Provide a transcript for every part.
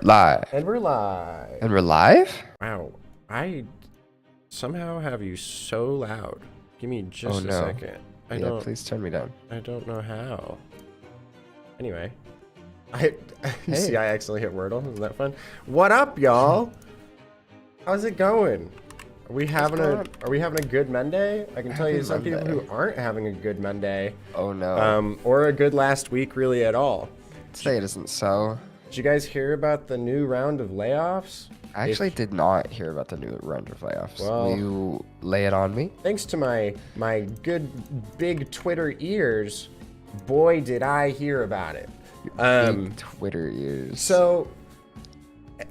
Live. And we're live. And we're live? Wow. I somehow have you so loud. Give me just a second. Please turn me down. I don't know how. Anyway. You Hey. see I accidentally hit Wordle. Isn't that fun? What up, y'all? How's it going? Are we having a good Monday? I can tell you some people who aren't having a good Monday. Oh no. Or a good last week really at all. Say it isn't so. Did you guys hear about the new round of layoffs? I actually did not hear about the new round of layoffs. Well, Will you lay it on me? Thanks to my good big Twitter ears, boy did I hear about it. Big Twitter ears. So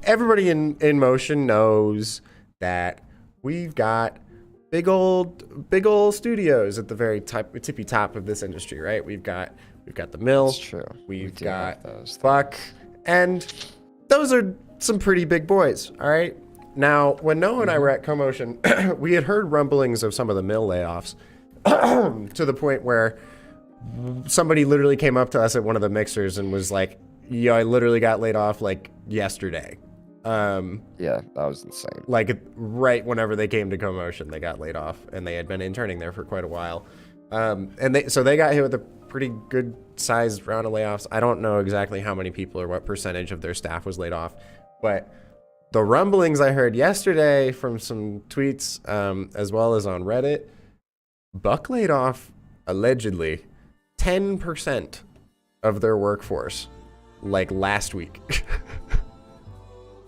everybody in motion knows that we've got big old studios at the very tippy top of this industry, right? We've got the Mill. That's true. We've got Buck, and those are some pretty big boys, all right? Now, when Noah and I were at CoMotion, we had heard rumblings of some of the Mill layoffs to the point where somebody literally came up to us at one of the mixers and was like, "Yo, I literally got laid off like yesterday." Yeah, that was insane. Like right whenever they came to CoMotion, they got laid off, and they had been interning there for quite a while. And they got hit with a pretty good sized round of layoffs. I don't know exactly how many people or what percentage of their staff was laid off, but the rumblings I heard yesterday from some tweets, as well as on Reddit, Buck laid off allegedly 10% of their workforce like last week.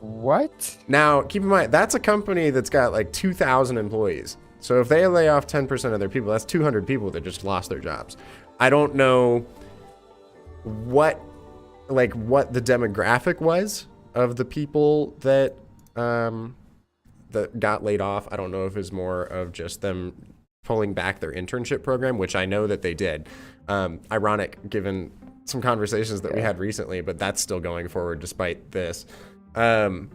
What? Now, keep in mind, that's a company that's got like 2,000 employees. So if they lay off 10% of their people, that's 200 people that just lost their jobs. I don't know what the demographic was of the people that that got laid off. I don't know if it's more of just them pulling back their internship program, which I know that they did. Ironic given some conversations that we had recently, but that's still going forward despite this. It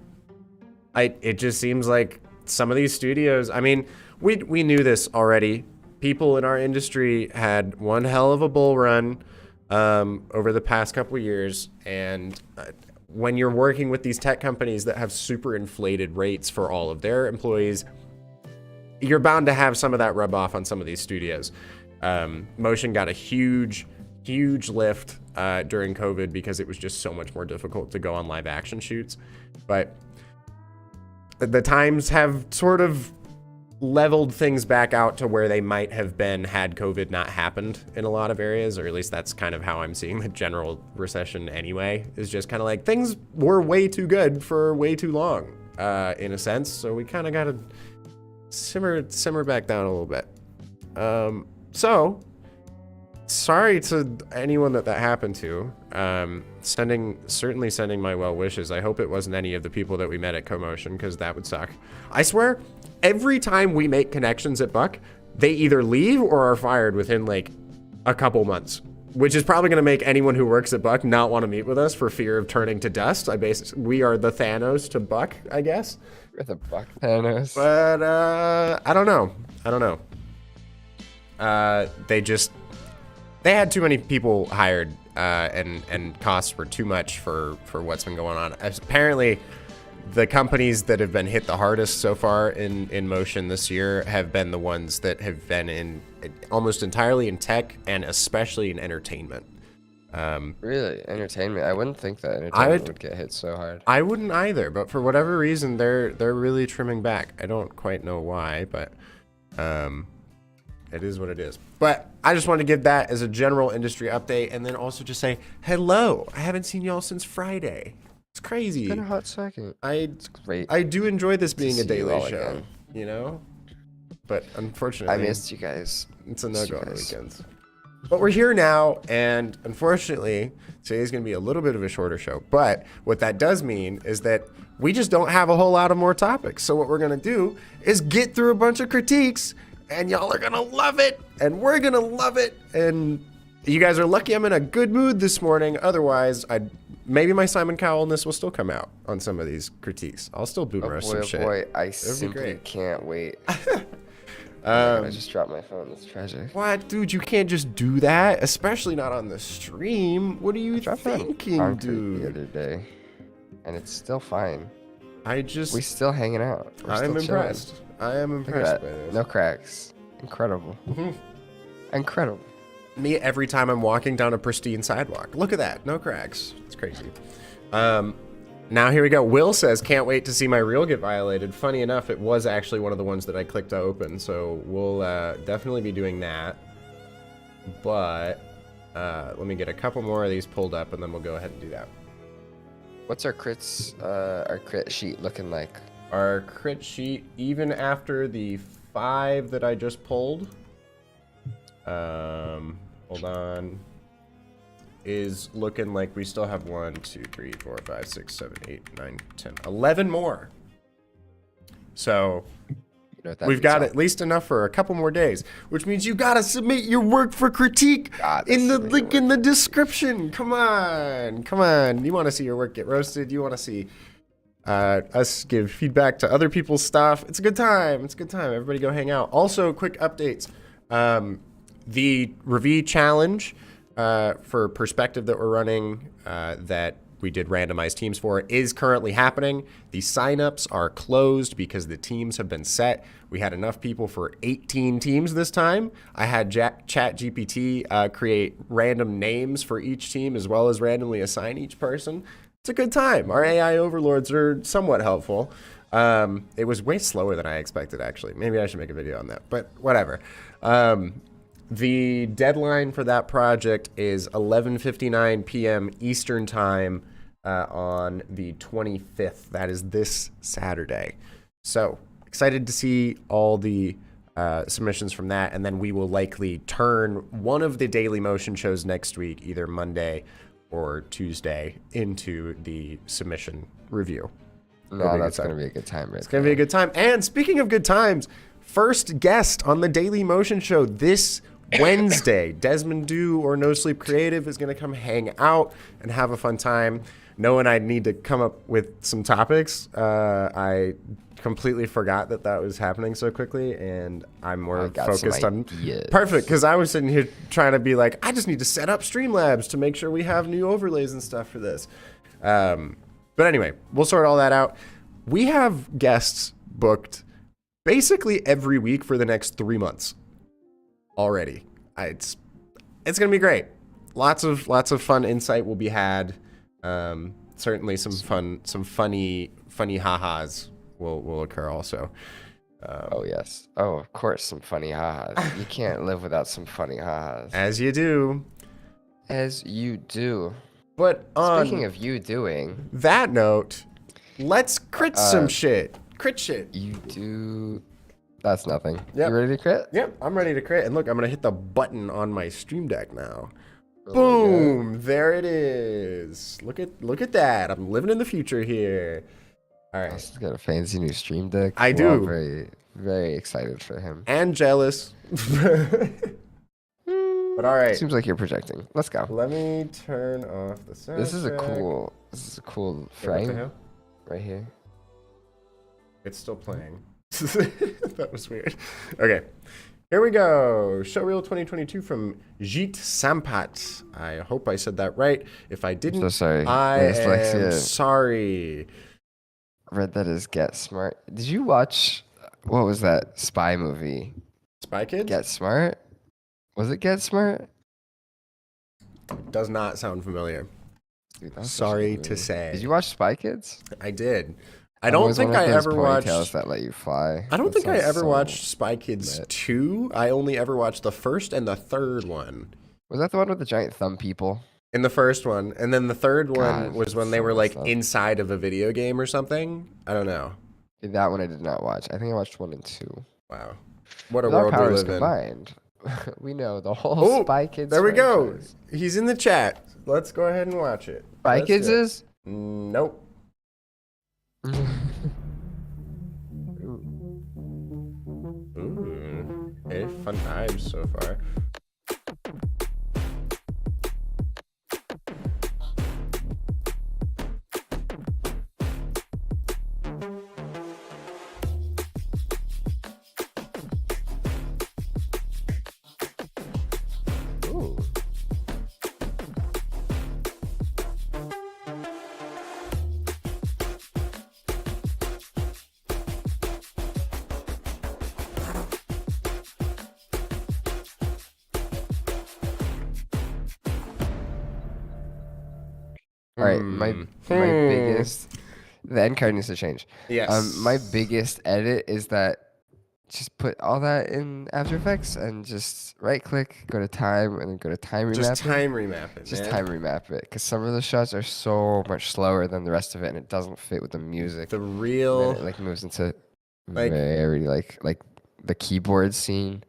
just seems like some of these studios, I mean, we knew this already. People in our industry had one hell of a bull run over the past couple of years, and when you're working with these tech companies that have super inflated rates for all of their employees, you're bound to have some of that rub off on some of these studios. Motion got a huge lift during COVID because it was just so much more difficult to go on live action shoots. But the times have sort of leveled things back out to where they might have been had COVID not happened in a lot of areas, or at least that's kind of how I'm seeing the general recession anyway, is just kind of like things were way too good for way too long, in a sense. So we kind of got to simmer back down a little bit. So sorry to anyone that happened to. Certainly sending my well wishes. I hope it wasn't any of the people that we met at CoMotion, because that would suck. I swear, every time we make connections at Buck, they either leave or are fired within like a couple months, which is probably going to make anyone who works at Buck not want to meet with us for fear of turning to dust. We are the Thanos to Buck, I guess. We're the Buck Thanos. But I don't know. They had too many people hired, and costs were too much for what's been going on. Apparently, the companies that have been hit the hardest so far in motion this year have been the ones that have been in almost entirely in tech and especially in entertainment. Really? Entertainment? I wouldn't think that entertainment would get hit so hard. I wouldn't either, but for whatever reason, they're really trimming back. I don't quite know why, but it is what it is. But I just wanted to give that as a general industry update, and then also just say hello. I haven't seen y'all since Friday. It's crazy. It's been a hot second. It's great. I do enjoy this being a daily show, again. you know? But unfortunately, I missed you guys. It's a no-go on the weekends. But we're here now, and unfortunately, today's going to be a little bit of a shorter show. But what that does mean is that we just don't have a whole lot of more topics. So what we're going to do is get through a bunch of critiques, and y'all are going to love it, and we're going to love it. And you guys are lucky I'm in a good mood this morning. Otherwise, maybe my Simon Cowellness will still come out on some of these critiques. I'll still boomer some shit. Oh boy, I simply can't wait. I just dropped my phone. That's tragic. What, dude? You can't just do that, especially not on the stream. What are you thinking, dude? The other day. and it's still fine. We still hanging out. I'm impressed. I am impressed by this. No cracks. Incredible. Incredible. Me every time I'm walking down a pristine sidewalk. Look at that. No cracks. It's crazy. Now here we go. Will says, can't wait to see my reel get violated. Funny enough, it was actually one of the ones that I clicked to open, so we'll definitely be doing that. But let me get a couple more of these pulled up, and then we'll go ahead and do that. What's our crit sheet looking like? Our crit sheet, even after the 5 that I just pulled, hold on, is looking like we still have 1, 2, 3, 4, 5, 6, 7, 8, 9, 10, 11 more. So we've got at least enough for a couple more days, which means you gotta submit your work for critique in the link in the description. Come on, come on. You want to see your work get roasted? You want to see us give feedback to other people's stuff? It's a good time. It's a good time. Everybody go hang out. Also, quick updates. The review challenge for perspective that we're running that we did randomized teams for is currently happening. The signups are closed because the teams have been set. We had enough people for 18 teams this time. I had ChatGPT create random names for each team as well as randomly assign each person. It's a good time. Our AI overlords are somewhat helpful. It was way slower than I expected, actually. Maybe I should make a video on that, but whatever. The deadline for that project is 11:59 p.m. Eastern Time on the 25th. That is this Saturday. So excited to see all the submissions from that, and then we will likely turn one of the Daily Motion shows next week, either Monday or Tuesday, into the submission review. No, that's going to be a good time, right? It's going to be a good time. And speaking of good times, first guest on the Daily Motion show this Wednesday, Desmond Dew or No Sleep Creative is going to come hang out and have a fun time. Knowing I need to come up with some topics, I completely forgot that that was happening so quickly, and I'm more focused on perfect, because I was sitting here trying to be like, I just need to set up Streamlabs to make sure we have new overlays and stuff for this. But anyway, we'll sort all that out. We have guests booked basically every week for the next 3 months already. It's gonna be great. Lots of fun insight will be had. Certainly some funny ha-has will occur also. Oh yes. Oh, of course, some funny ha-has. You can't live without some funny ha-has. As you do. As you do. But speaking of you doing that note, let's crit some shit. Crit shit. You do. That's nothing. Yep. You ready to crit? Yep, I'm ready to crit. And look, I'm gonna hit the button on my Stream Deck now. Oh, boom! There it is. Look at that. I'm living in the future here. All right. He's got a fancy new Stream Deck. I do. I'm very, very excited for him. And jealous. But all right. Seems like you're projecting. Let's go. Let me turn off the sound. This is a cool frame right here. It's still playing. That was weird. Okay. Here we go. Showreel 2022 from Jeet Sampat. I hope I said that right. If I didn't, so sorry. I am sorry. Read that as Get Smart. Did you watch, what was that spy movie? Spy Kids? Get Smart? Was it Get Smart? Does not sound familiar. Dude, sorry to say. Did you watch Spy Kids? I did. I don't think I ever watched that let you fly. I don't think I ever watched Spy Kids 2. I only ever watched the first and the third one. Was that the one with the giant thumb people? In the first one, and then the third one was when they were like inside of a video game or something. I don't know. That one I did not watch. I think I watched 1 and 2. Wow, what a world we live combined. We know the whole Spy Kids. There we go. He's in the chat. Let's go ahead and watch it. Spy Kids is? Nope. Ooh, hey, fun times so far. Ooh. All right, my biggest. The end card needs to change. Yes. My biggest edit is that just put all that in After Effects and just right click, go to time, and then go to time remap. Just time remap it. Just man. time remap it, because some of the shots are so much slower than the rest of it, and it doesn't fit with the music. The And real then it like moves into like- very like the keyboard scene.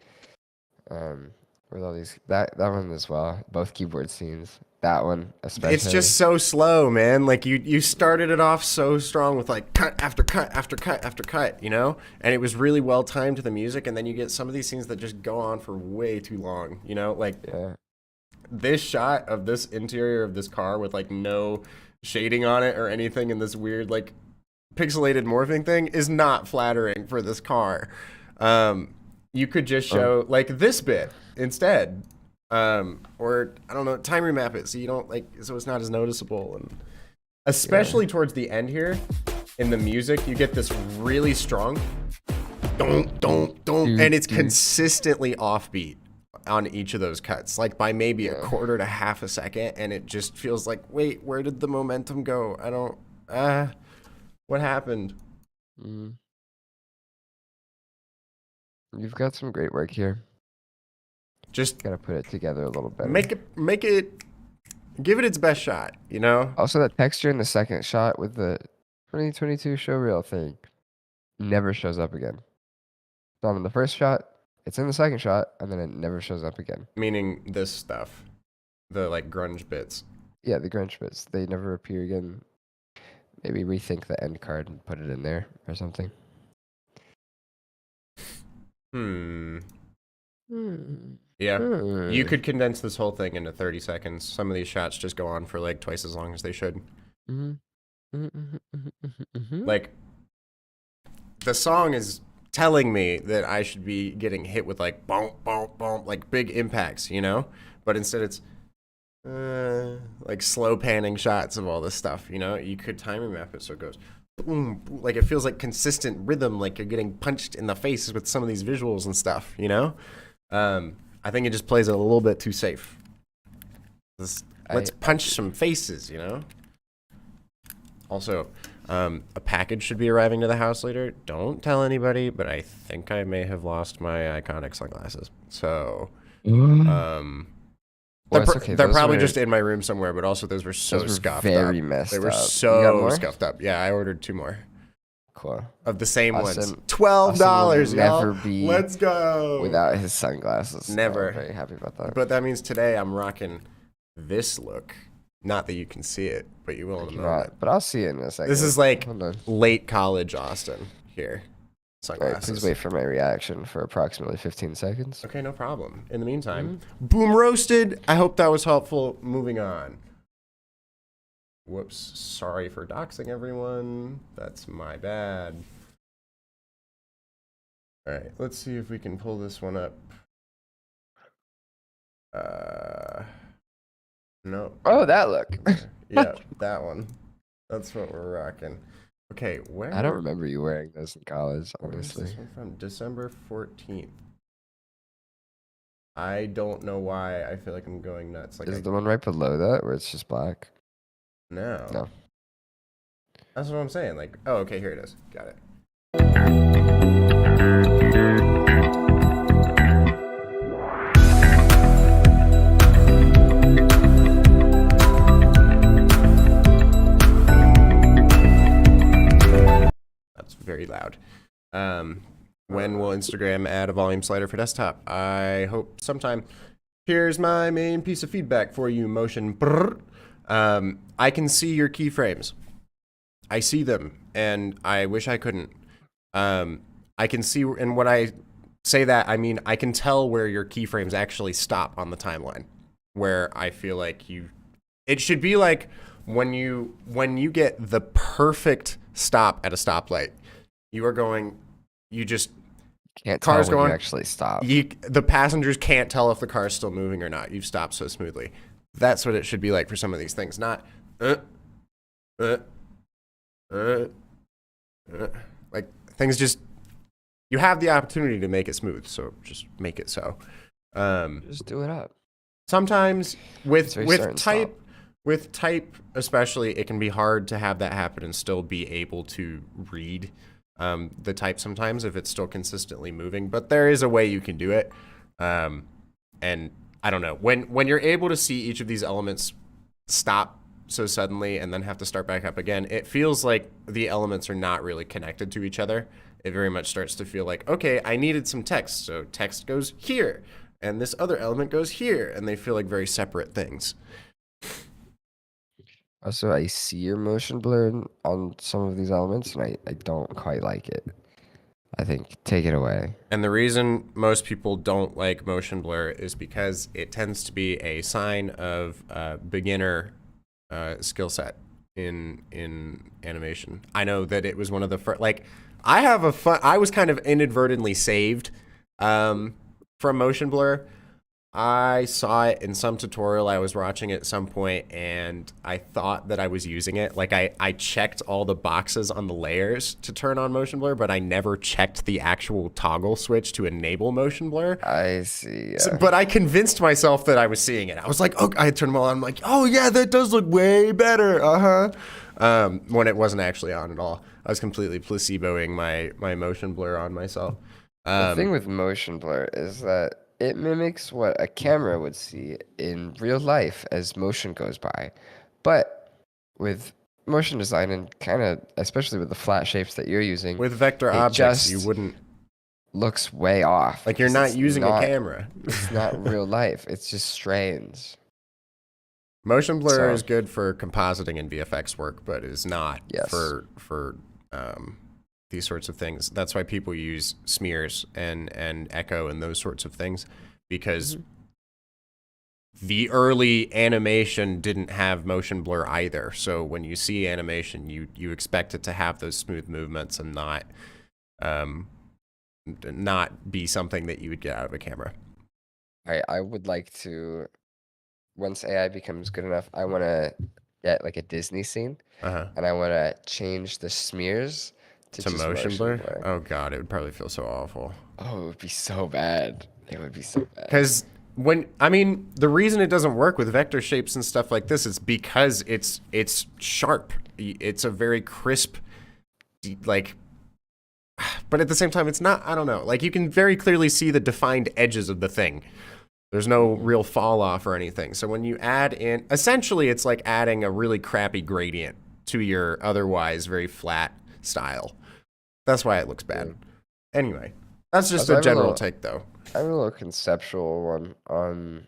With all these that one as well, both keyboard scenes. That one especially. it's just so slow, man. Like you started it off so strong with like cut after cut after cut after cut, you know? And it was really well timed to the music, and then you get some of these scenes that just go on for way too long, you know? Like yeah. this shot of this interior of this car with like no shading on it or anything in this weird like pixelated morphing thing is not flattering for this car. You could just show like this bit instead. Or I don't know, time remap it so you don't like, so it's not as noticeable. And especially towards the end here in the music, you get this really strong don't, and it's consistently offbeat on each of those cuts, like by maybe a quarter to half a second, and it just feels like, wait, where did the momentum go? I don't, what happened? You've got some great work here. Just gotta put it together a little better. Make it, give it its best shot, you know? Also, that texture in the second shot with the 2022 showreel thing never shows up again. It's not in the first shot, it's in the second shot, and then it never shows up again. Meaning this stuff, the like grunge bits. Yeah, the grunge bits, they never appear again. Maybe rethink the end card and put it in there or something. Yeah, you could condense this whole thing into 30 seconds. Some of these shots just go on for like twice as long as they should. Like, the song is telling me that I should be getting hit with like bump, bump, bump, like big impacts, you know? But instead it's like slow panning shots of all this stuff, you know? You could time remap it so it goes boom, like it feels like consistent rhythm, like you're getting punched in the face with some of these visuals and stuff, you know? I think it just plays it a little bit too safe. Let's punch some faces, you know? Also, a package should be arriving to the house later. Don't tell anybody, but I think I may have lost my iconic sunglasses. So, they're probably just in my room somewhere, but also those were so scuffed very up. Messed they were up. so scuffed up. Yeah, I ordered 2 more. Cool. Of the same ones. $12, never y'all. be Let's go. Without his sunglasses. Never. I'm very happy about that. But that means today I'm rocking this look. Not that you can see it, but you will in a moment. But I'll see it in a second. This is like late college Austin here. Sunglasses. All right, please wait for my reaction for approximately 15 seconds. Okay, no problem. In the meantime, boom roasted. I hope that was helpful. Moving on. Whoops. Sorry for doxing everyone. That's my bad. All right, let's see if we can pull this one up. No. Oh, that look. Yeah, that one. That's what we're rocking. Okay, where? I don't remember you wearing those in college, Where's honestly. this one from? December 14th. I don't know why I feel like I'm going nuts. Like Is the one right below that where it's just black? No. No. That's what I'm saying. Like, oh, okay, here it is. Got it. That's very loud. When will Instagram add a volume slider for desktop? I hope sometime. Here's my main piece of feedback for you, Motion. Brrr. I can see your keyframes. I see them, and I wish I couldn't. I can see, and when I say that, I mean I can tell where your keyframes actually stop on the timeline. Where I feel like it should be like when you get the perfect stop at a stoplight. You just Can't car's tell when going. you actually stop. The passengers can't tell if the car's still moving or not. You've stopped so smoothly. That's what it should be like for some of these things. Not, like things just. You have the opportunity to make it smooth, so just make it so. Just do it up. Sometimes with type, With type, especially, it can be hard to have that happen and still be able to read the type sometimes if it's still consistently moving. But there is a way you can do it. And I don't know. When you're able to see each of these elements stop so suddenly and then have to start back up again, it feels like the elements are not really connected to each other. It very much starts to feel like, okay, I needed some text, so text goes here, and this other element goes here, and they feel like very separate things. Also, I see your motion blur on some of these elements, and I don't quite like it. I think take it away. And the reason most people don't like motion blur is because it tends to be a sign of beginner skill set in animation. I know that it was one of the first, like, I was kind of inadvertently saved from motion blur. I saw it in some tutorial I was watching at some point, and I thought that I was using it. Like, I checked all the boxes on the layers to turn on motion blur, but I never checked the actual toggle switch to enable motion blur. I see. Yeah. So, but I convinced myself that I was seeing it. I was like, oh, I turned them all on. I'm like, oh yeah, that does look way better. When it wasn't actually on at all. I was completely placeboing my motion blur on myself. The thing with motion blur is that it mimics what a camera would see in real life as motion goes by. But with motion design and kind of, especially with the flat shapes that you're using, with vector objects, you wouldn't. Looks way off. Like you're not using a camera. It's not real life. It's just strange. Motion blur is good for compositing and VFX work, but is not for these sorts of things. That's why people use smears and echo and those sorts of things, because the early animation didn't have motion blur either. So when you see animation, you expect it to have those smooth movements and not be something that you would get out of a camera. I would like to, once AI becomes good enough, I want to get like a Disney scene, and I want to change the smears to motion blur. Oh god, it would probably feel so awful. Oh, it would be so bad. It would be so bad. Because the reason it doesn't work with vector shapes and stuff like this is because it's sharp. It's a very crisp, like, but at the same time, it's not. I don't know. Like, you can very clearly see the defined edges of the thing. There's no real fall off or anything. So when you add in, essentially, it's like adding a really crappy gradient to your otherwise very flat style. That's why it looks bad. Anyway, that's just a general take, though. I have a little conceptual note on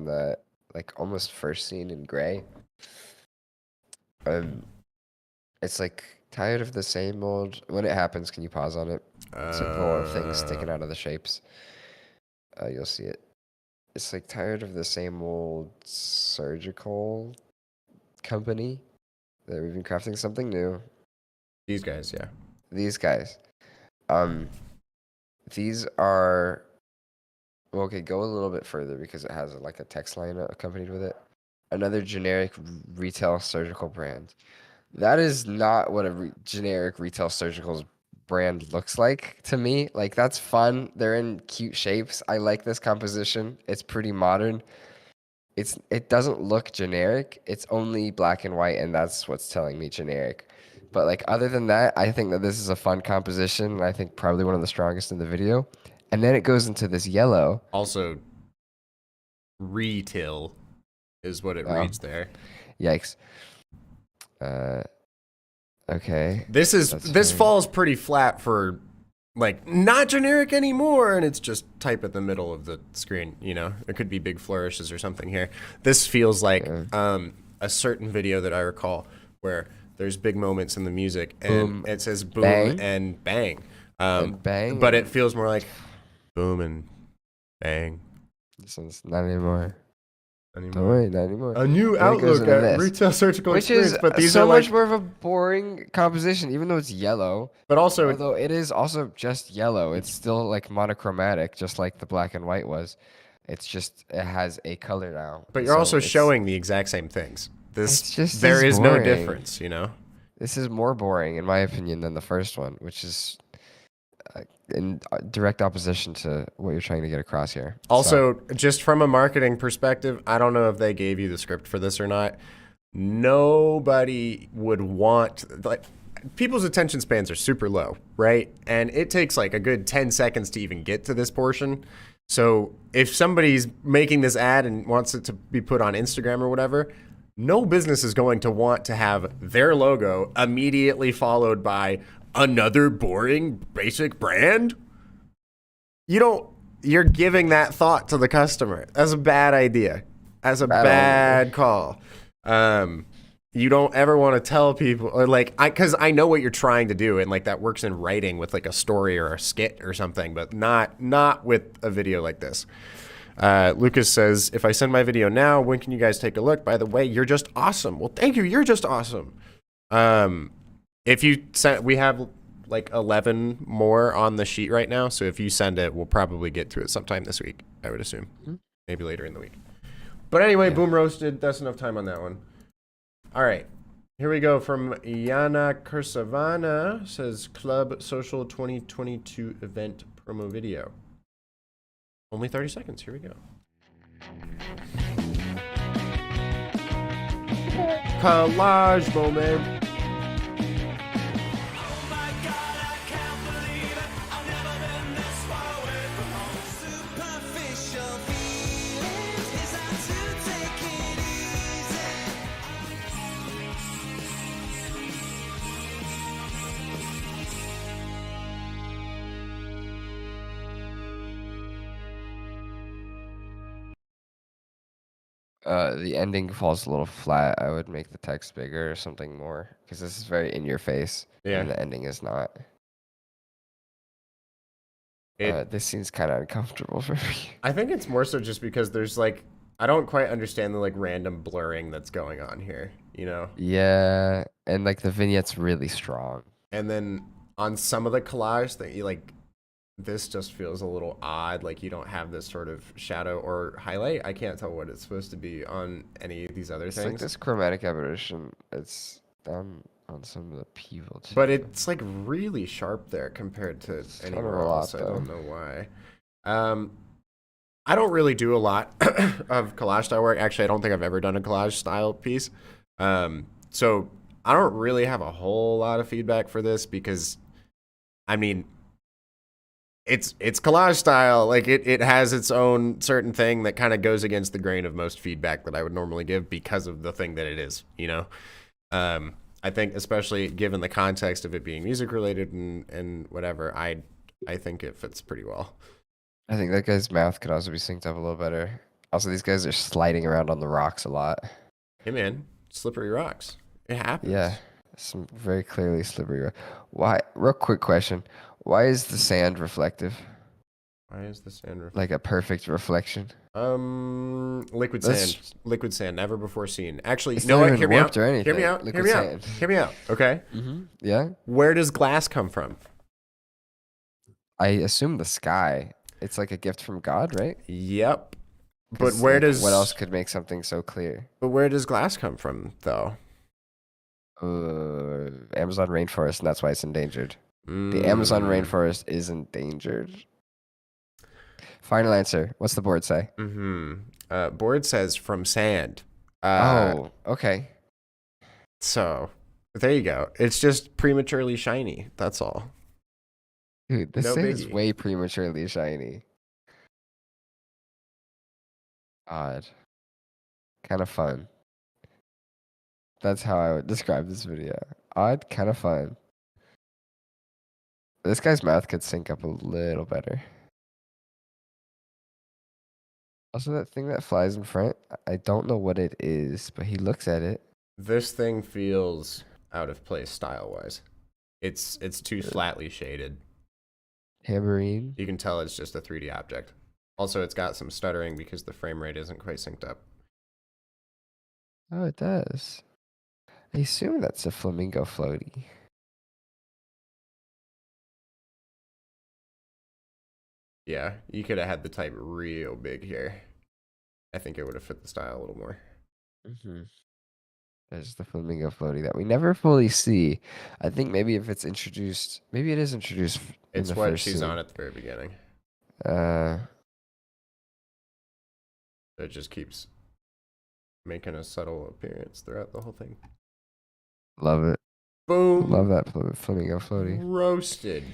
the like almost first scene in gray. It's like tired of the same old. When it happens, can you pause on it? It's like little things sticking out of the shapes. You'll see it. It's like tired of the same old surgical company that we've been crafting something new. These guys, yeah. These guys. These are, well, okay, go a little bit further because it has like a text line accompanied with it. Another generic retail surgical brand. That is not what a generic retail surgical brand looks like to me. Like, that's fun. They're in cute shapes. I like this composition. It's pretty modern. It doesn't look generic. It's only black and white, and that's what's telling me generic. But like, other than that, I think that this is a fun composition, and I think probably one of the strongest in the video. And then it goes into this yellow. Also, retail is what it reads there. Yikes. Okay. This falls pretty flat for, like, not generic anymore, and it's just type at the middle of the screen. You know, it could be big flourishes or something here. This feels like a certain video that I recall where there's big moments in the music, and it says boom bang. and bang. And bang. But it feels more like boom and bang. This one's not anymore. Don't worry, not anymore. A new outlook at retail surgical experience, is but these so are much like, more of a boring composition, even though it's yellow. But also, although it is also just yellow, it's still like monochromatic, just like the black and white was. It's just it has a color now. But you're also showing the exact same things. There is no difference, you know. This is more boring, in my opinion, than the first one, which is in direct opposition to what you're trying to get across here. Also, just from a marketing perspective, I don't know if they gave you the script for this or not. Nobody would want, like, people's attention spans are super low, right? And it takes like a good 10 seconds to even get to this portion. So if somebody's making this ad and wants it to be put on Instagram or whatever, no business is going to want to have their logo immediately followed by another boring basic brand. You're giving that thought to the customer. That's a bad idea. That's a bad call. You don't ever want to tell people, or like, because I know what you're trying to do, and like that works in writing with like a story or a skit or something, but not with a video like this. Lucas says, if I send my video now, when can you guys take a look? By the way, you're just awesome. Well, thank you. You're just awesome. If you send, we have like 11 more on the sheet right now. So if you send it, we'll probably get to it sometime this week, I would assume. Maybe later in the week. But anyway, yeah. Boom roasted. That's enough time on that one. All right. Here we go from Yana Kursavana. Says Club Social 2022 event promo video. Only 30 seconds. Here we go. Collage moment. The ending falls a little flat. I would make the text bigger or something more, because this is very in your face. Yeah. And the ending is not. This seems kind of uncomfortable for me. I think it's more so just because there's like, I don't quite understand the like random blurring that's going on here, you know? Yeah, and like the vignette's really strong. And then on some of the collage that you like, this just feels a little odd. Like you don't have this sort of shadow or highlight. I can't tell what it's supposed to be on any of these other things. Like this chromatic aberration, it's on some of the people too. But it's like really sharp there compared to anywhere else. I don't know why. I don't really do a lot of collage style work. Actually, I don't think I've ever done a collage style piece. So I don't really have a whole lot of feedback for this because, I mean, it's collage style. Like it has its own certain thing that kind of goes against the grain of most feedback that I would normally give because of the thing that it is, you know? I think especially given the context of it being music related and whatever, I think it fits pretty well. I think that guy's mouth could also be synced up a little better. Also, these guys are sliding around on the rocks a lot. Hey man, slippery rocks. It happens. Yeah, some very clearly slippery rocks. Why? Real quick question. Why is the sand reflective? Why is the sand reflective? Like a perfect reflection? Liquid sand. Liquid sand, never before seen. Actually, it's no, not what? even Hear me warped out. or anything. Hear me out. Liquid Hear me sand. out. Hear me out. Okay. Yeah. Where does glass come from? I assume the sky. It's like a gift from God, right? Yep. But where like, does... What else could make something so clear? But where does glass come from, though? Amazon rainforest, and that's why it's endangered. The Amazon rainforest is endangered. Final answer. What's the board say? Board says from sand. Oh, okay. So, there you go. It's just prematurely shiny. That's all. Dude, this thing is way prematurely shiny. Odd. Kind of fun. That's how I would describe this video. Odd, kind of fun. This guy's mouth could sync up a little better. Also, that thing that flies in front, I don't know what it is, but he looks at it. This thing feels out of place style-wise. It's too flatly shaded. Tambourine. You can tell it's just a 3D object. Also, it's got some stuttering because the frame rate isn't quite synced up. Oh, it does. I assume that's a flamingo floaty. Yeah, you could have had the type real big here. I think it would have fit the style a little more. There's the flamingo floaty that we never fully see. I think maybe if it's introduced, maybe it is introduced in It's the what first she's scene. on at the very beginning. Uh, It just keeps making a subtle appearance throughout the whole thing. love it. Love Boom. that flamingo floaty. Roasted.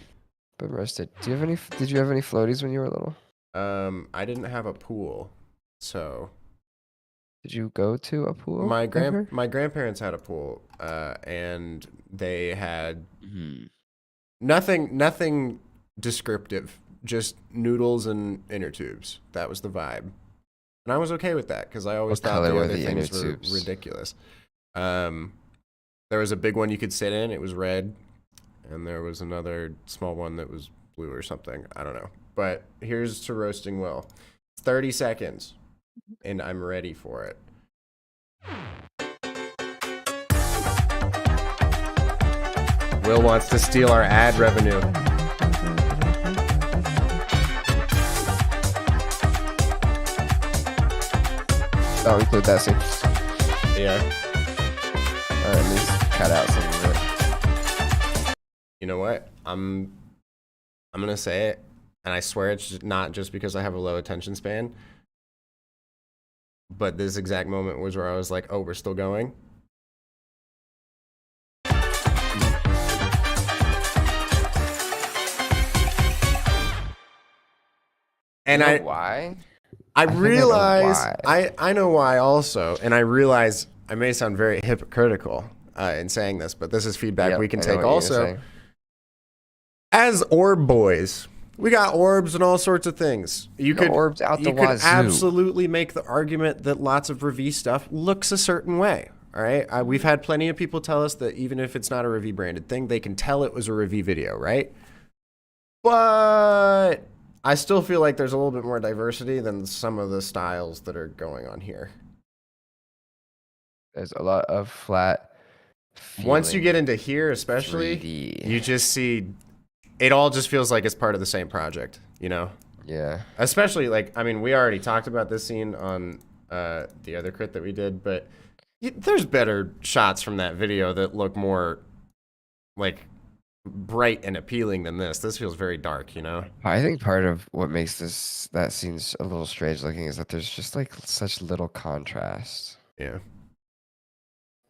But roasted. Do you have any? Did you have any floaties when you were little? I didn't have a pool, so Did you go to a pool ever? my grandparents had a pool, and they had Hmm. nothing descriptive, just noodles and inner tubes. That was the vibe, and I was okay with that because I always What thought color the were other the inner things were tubes? ridiculous. Um, there was a big one you could sit in. It was red, and there was another small one that was blue or something. I don't know. But here's to roasting well. 30 seconds, and I'm ready for it. Will wants to steal our ad revenue. I'll include that scene. Yeah. Or at least cut out some of it. You know what? I'm gonna say it, and I swear it's not just because I have a low attention span. But this exact moment was where I was like, "Oh, we're still going." And You know why? I think I know realize why. I know why also, and I realize I may sound very hypocritical in saying this, but this is feedback Yep, we can I know take what you're also. saying. As orb boys, we got orbs and all sorts of things. You No orbs out the you could wazoo. absolutely make the argument that lots of Revi stuff looks a certain way. All right, we've had plenty of people tell us that even if it's not a Revi branded thing, they can tell it was a Revi video, right? But I still feel like there's a little bit more diversity than some of the styles that are going on here. There's a lot of flat. Once you get into here, especially, 3D. you just see it all just feels like it's part of the same project, you know? Yeah. Especially, like, I mean, we already talked about this scene on the other crit that we did, but there's better shots from that video that look more, like, bright and appealing than this. This feels very dark, you know? I think part of what makes that scene a little strange looking is that there's just like such little contrast. Yeah.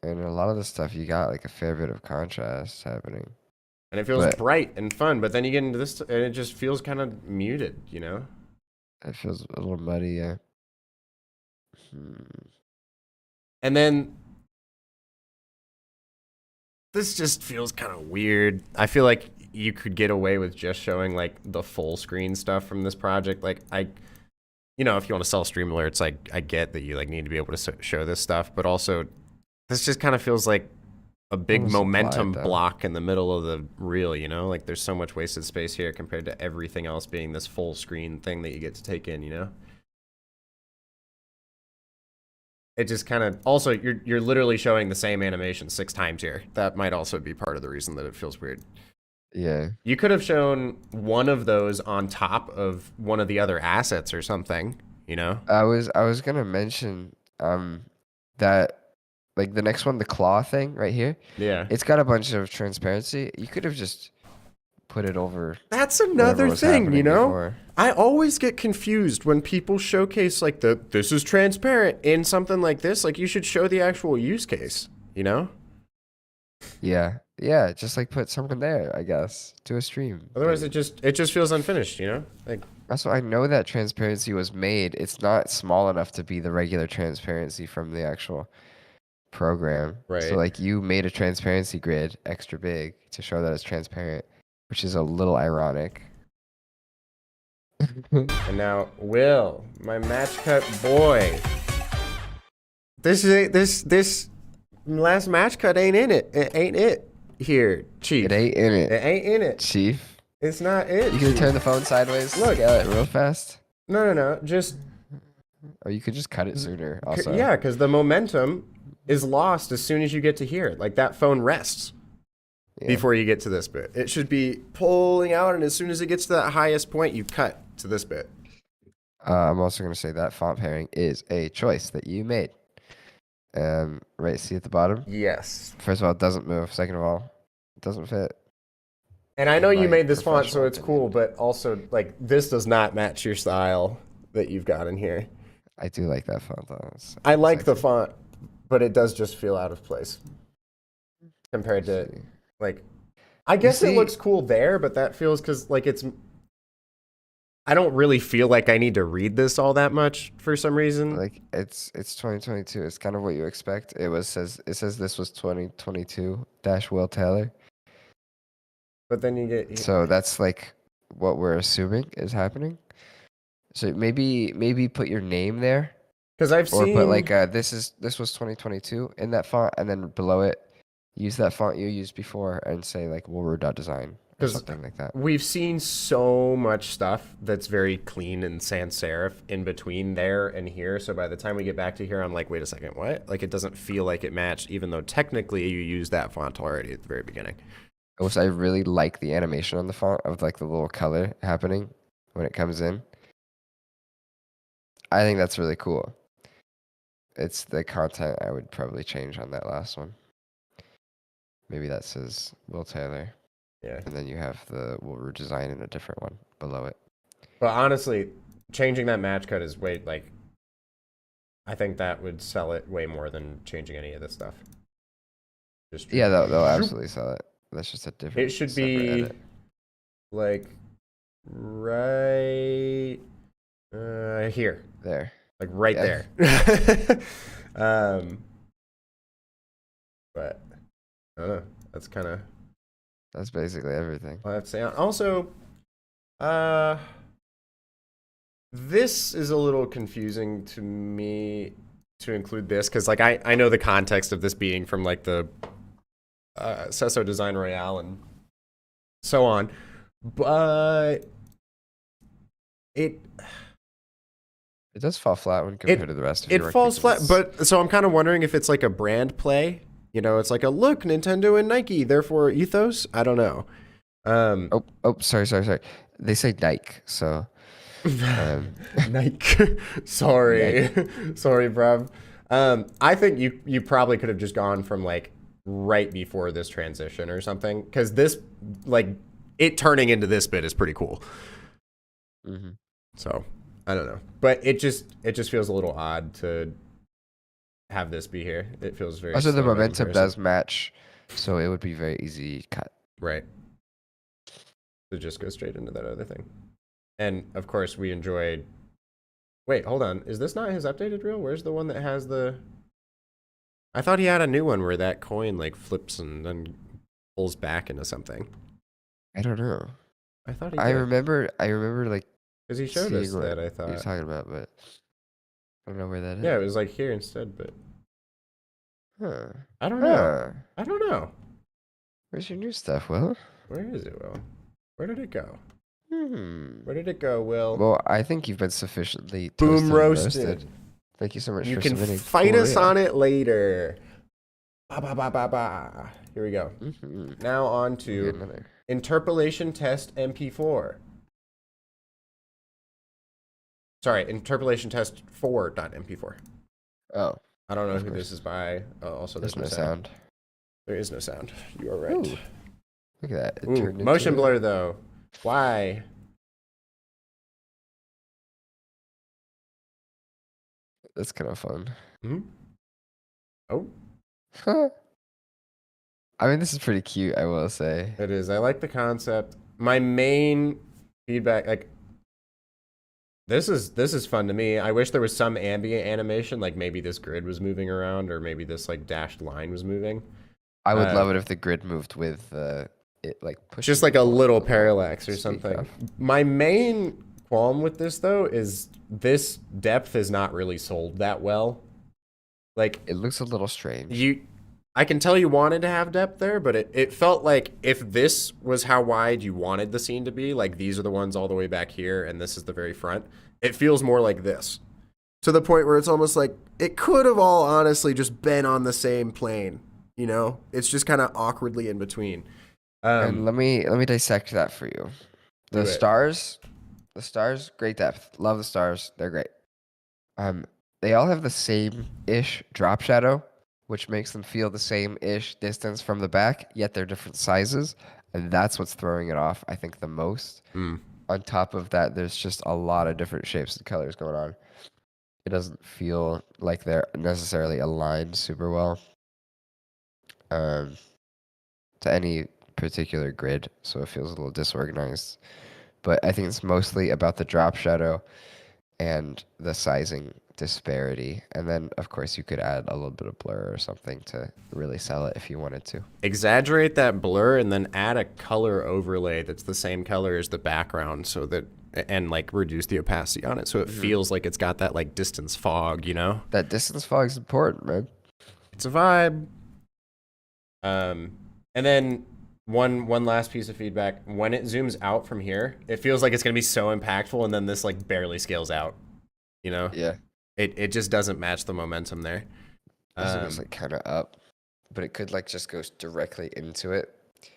And a lot of the stuff you got like a fair bit of contrast happening. And it feels But bright and fun, but then you get into this, and it just feels kind of muted, you know? it feels a little muddy, yeah. And then this just feels kind of weird. I feel like you could get away with just showing like the full screen stuff from this project. Like you know, if you want to sell stream alerts, I get that you like need to be able to show this stuff, but also this just kind of feels like a big Almost momentum implied, though. block in the middle of the reel, you know? Like there's so much wasted space here compared to everything else being this full screen thing that you get to take in, you know? It just kind of also you're literally showing the same animation 6 times here. That might also be part of the reason that it feels weird. Yeah. You could have shown one of those on top of one of the other assets or something, you know? I was gonna mention that like the next one, the claw thing right here. Yeah. It's got a bunch of transparency. You could have just put it over. That's whatever another was thing, you happening know? before. I always get confused when people showcase like this is transparent in something like this. Like you should show the actual use case, you know? Yeah. Yeah. Just like put someone there, I guess, to a stream. Otherwise it just feels unfinished, you know? Like Also, I know that transparency was made. It's not small enough to be the regular transparency from the actual program. So right. like you made a transparency grid extra big to show that it's transparent, which is a little ironic. And now Will, my match cut boy. This last match cut ain't in it. It ain't it here, Chief. It ain't in It it, ain't in it. Chief. It's not it. You can Chief. turn the phone sideways, Look. scale it real fast. No. Just Or you could just cut it sooner also. yeah, because the momentum is lost as soon as you get to here. Like that phone rests Yeah. before you get to this bit. It should be pulling out, and as soon as it gets to that highest point, you cut to this bit. I'm also going to say that font pairing is a choice that you made. Right, see at the bottom? Yes. First of all, it doesn't move. Second of all, it doesn't fit. And I know in you my made this font, so professional it's cool, opinion. but also like this does not match your style that you've got in here. I do like that font though. I It's like the sexy. font, but it does just feel out of place Let me compared to see. like. I You guess it see, looks cool there, but that feels because like it's. I don't really feel like I need to read this all that much for some reason. like it's 2022. It's kind of what you expect. It says this was 2022 dash Will Taylor. But then you get So that's like what we're assuming is happening. So maybe put your name there, because I've or put like seen this was 2022 in that font, and then below it, use that font you used before, and say like Woolward.design or because something like that. we've seen so much stuff that's very clean and sans serif in between there and here. So by the time we get back to here, I'm like, wait a second, what? Like it doesn't feel like it matched, even though technically you used that font already at the very beginning. Also, I really like the animation on the font of like the little color happening when it comes in. I think that's really cool. It's the content I would probably change on that last one. Maybe that says Will Taylor, Yeah. and then you have the Woolward design in a different one below it. But honestly, changing that match code is way like I think that would sell it way more than changing any of this stuff. Just Yeah, they'll absolutely sell it. That's just a it different should separate be edit. like right here, There. like right Yeah. there. um, but I don't know. That's kind of That's basically everything. let's say. Also, uh, this is a little confusing to me to include this because like I know the context of this being from like the Cesso Design Royale and so on, but it It does fall flat when compared to the rest of it your work falls flat. because But so I'm kind of wondering if it's like a brand play. You know, it's like a look Nintendo and Nike, therefore ethos. I don't know. sorry. They say Nike, so Nike. Sorry, Nike. sorry, bruv. I think you probably could have just gone from like right before this transition or something because this like it turning into this bit is pretty cool. Mm-hmm. So I don't know, but it just feels a little odd to have this be here. It feels very Also, the slow by momentum comparison. does match, so it would be very easy cut. Right. To just go straight into that other thing. And of course, we enjoyed. Wait, hold on. Is this not his updated reel? Where's the one that has the? I thought he had a new one where that coin like flips and then pulls back into something. I don't know. I thought he I did. remember like Because he showed us seeing that, what I he was thought. talking about, but I don't know where that is. Yeah, it was like here instead, but Huh. I don't know. I don't know. Where's your new stuff, Will? Where is it, Will? Where did it go? Hmm. Where did it go, Will? Well, I think you've been sufficiently Boom toasted and roasted. Thank you so much You for can submitting. fight for us real. on it later. Ba, ba, ba, ba, ba. Here we go. Mm-hmm. Now on Get to another. Interpolation Test MP4. Sorry, Interpolation Test 4.mp4. Oh, I don't know of who course. this is by. Also, There's no sound. sound. There is no sound. You are right. Ooh, look at that. It Ooh, turned motion into blur though. Why? That's kind of fun. Hmm? Oh, I mean, this is pretty cute, I will say. it is. I like the concept. My main feedback, like, this is fun to me. I wish there was some ambient animation, like maybe this grid was moving around, or maybe this like dashed line was moving. I would love it if the grid moved with it like pushing Just like a people little along parallax or speed something. off. My main qualm with this though is this depth is not really sold that well. Like It looks a little strange. I can tell you wanted to have depth there, but it felt like if this was how wide you wanted the scene to be, like these are the ones all the way back here and this is the very front, it feels more like this. To the point where it's almost like it could have all honestly just been on the same plane, you know? It's just kind of awkwardly in between. And let me dissect that for you. Do it. The stars, great depth. Love the stars. They're great. They all have the same-ish drop shadow, which makes them feel the same-ish distance from the back, yet they're different sizes. And that's what's throwing it off, I think, the most. On top of that, there's just a lot of different shapes and colors going on. It doesn't feel like they're necessarily aligned super well to any particular grid, so it feels a little disorganized. But I think it's mostly about the drop shadow and the sizing disparity. And then, of course, you could add a little bit of blur or something to really sell it if you wanted to. Exaggerate that blur and then add a color overlay that's the same color as the background, so that, and like reduce the opacity on it so it feels like it's got that like distance fog, you know? That distance fog is important, man. It's a vibe. And then one last piece of feedback. When it zooms out from here, it feels like it's gonna be so impactful, and then this like barely scales out. You know? Yeah. It just doesn't match the momentum there. It's like kind of up, but it could like just go directly into it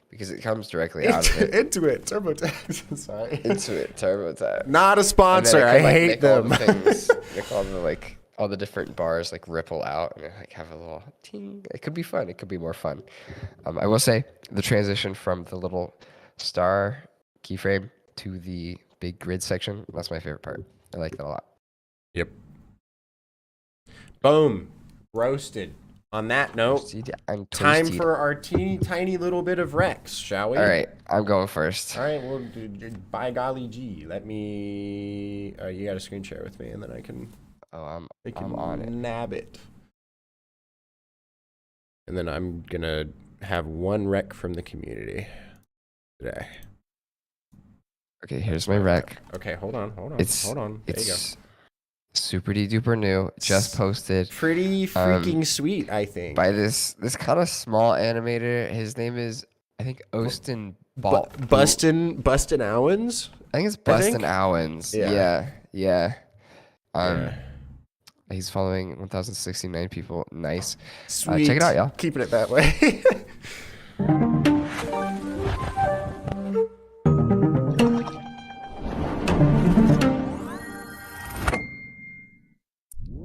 because it comes directly out of it. Into it, TurboTax. Sorry. Into it, TurboTax. Not a sponsor. I hate them. All the things, make all the different bars like ripple out and like have a little ting. It could be fun. It could be more fun. I will say the transition from the little star keyframe to the big grid section, that's my favorite part. I like that a lot. Yep. Boom. Roasted. On that note, time for our teeny tiny little bit of Rex, shall we? All right, I'm going first. All right, well, by golly gee, let me. You got a screen share with me, and then I can. Oh, I'm on it. Nab it. And then I'm gonna have one rec from the community today. Okay, here's my rec. Okay, hold on. Hold on. There you go. Super duper new, just posted. Pretty freaking sweet, I think. By this kind of small animator. His name is, I think, Austin Bustin Owens. I think it's Bustin Owens. Yeah. He's following 1,069 people. Nice. Sweet. Check it out, y'all. Keeping it that way.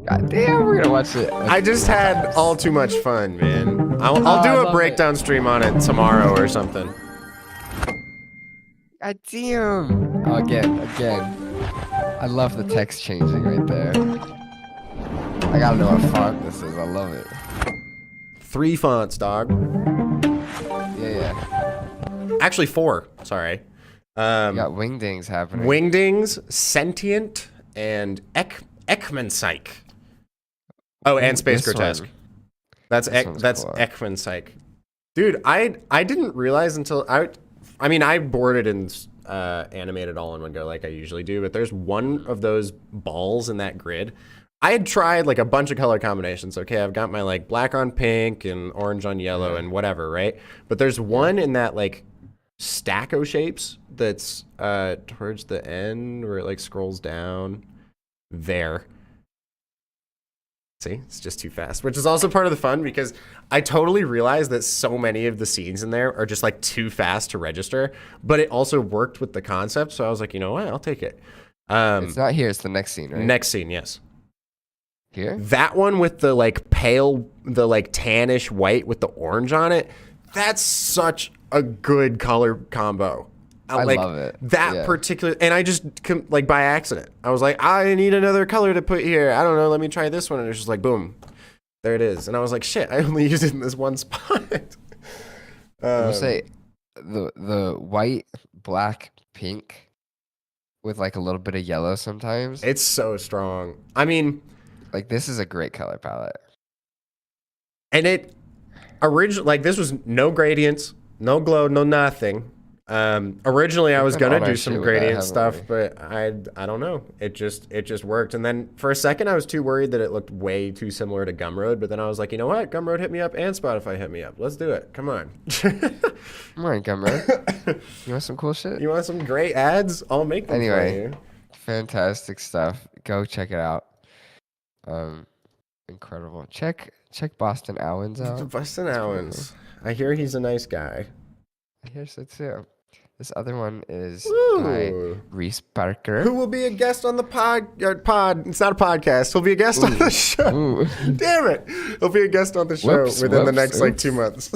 God damn, we're gonna watch it. I just had all too much fun, man. I'll do a breakdown stream on it tomorrow or something. God damn. Oh, again. I love the text changing right there. I gotta know what font this is. I love it. 3 fonts, dog. Yeah. Actually 4. Sorry. You got wingdings happening. Wingdings, Sentient, and Ekmanpsych. Oh, and Space Grotesque. That's cool. Ekmanpsych. Dude, I didn't realize until I bored it and animated all in one go like I usually do, but there's one of those balls in that grid. I had tried like a bunch of color combinations. Okay, I've got my like black on pink and orange on yellow and whatever, right? But there's one in that like stack of shapes that's towards the end where it like scrolls down there. See, it's just too fast, which is also part of the fun because I totally realized that so many of the scenes in there are just like too fast to register, but it also worked with the concept. So I was like, you know what? I'll take it. It's not here. It's the next scene, right? Next scene, yes. Here? That one with the like pale, the like tannish white with the orange on it. That's such a good color combo. I love it. That particular, and I just like by accident, I was like, I need another color to put here. I don't know. Let me try this one. And it's just like, boom, there it is. And I was like, shit, I only used it in this one spot. I will say the white, black, pink with like a little bit of yellow sometimes. It's so strong. I mean, like this is a great color palette. And it originally, like this was no gradients, no glow, no nothing. Originally I was gonna do some gradient stuff, but I don't know. It just worked. And then for a second I was too worried that it looked way too similar to Gumroad, but then I was like, you know what? Gumroad hit me up and Spotify hit me up. Let's do it. Come on. Come on, Gumroad. You want some cool shit? You want some great ads? I'll make them for you. Fantastic stuff. Go check it out. Incredible. Check Boston Owens out. Boston Owens. Cool. I hear he's a nice guy. I hear so too. This other one is by Reese Parker, who will be a guest on the pod. It's not a podcast. He'll be a guest on the show. Damn it! He'll be a guest on the show within the next like 2 months.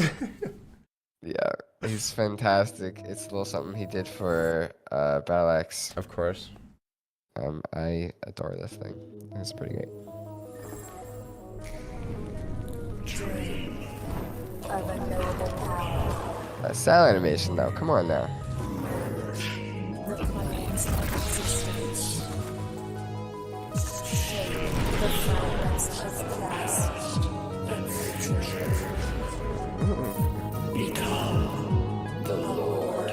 Yeah. He's fantastic. It's a little something he did for Battle Axe. Of course. I adore this thing. It's pretty great. Dream of a noble power. Cell animation though. Come on now. The plans of existence. Shape the fragments of past in future. Become the Lord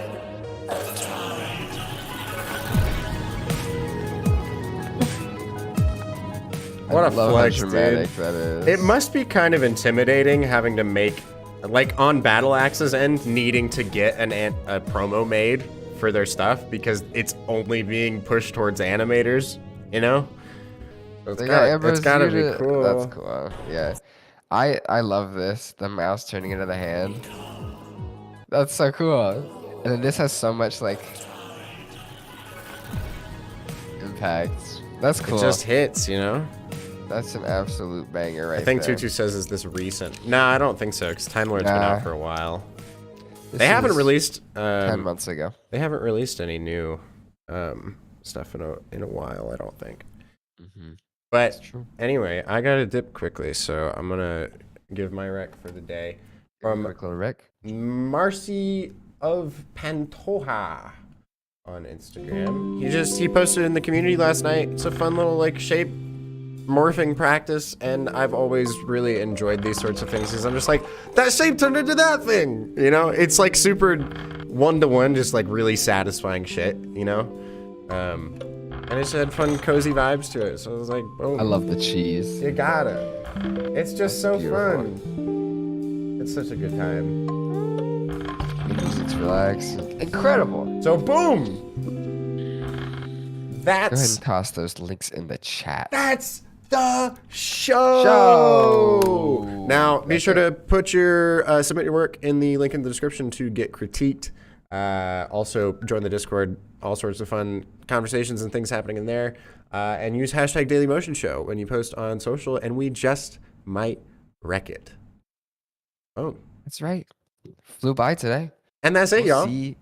of Time. What I a love flex, how dramatic dude. that is. It must be kind of intimidating having to make, like on Battle Axe's end, needing to get a promo made for their stuff because it's only being pushed towards animators, you know? So They got Ambrose it's gotta be Buda- cool. That's cool. Yeah. I love this. The mouse turning into the hand. That's so cool. And then this has so much like impact. That's cool. It just hits, you know? That's an absolute banger right I think there. Tutu says, is this recent? No, I don't think so, because Time Lord's been Nah. out for a while. This They haven't is released 10 months ago. they haven't released any new stuff in a while, I don't think. But True. anyway, I gotta dip quickly, so I'm gonna give my rec for the day from Quick little Rick. Marcy of Pantoja on Instagram. He posted in the community last night. It's a fun little like shape morphing practice, and I've always really enjoyed these sorts of things because I'm just like, that shape turned into that thing, you know? It's like super one-to-one, just like really satisfying shit, you know? And it just had fun, cozy vibes to it, so I was like, boom. I love the cheese. You gotta. It's just so Beautiful. fun. It's such a good time. The music's relaxing. Incredible. So boom! Go ahead That's and toss those links in the chat. That's the show. Show. Now, be That's sure to put your submit your work in the link in the description to get critiqued. Also, join the Discord. All sorts of fun conversations and things happening in there. And use hashtag #DailyMotionShow when you post on social, and we just might wreck it. Boom. That's right. Flew by today. And that's it, y'all. See y'all.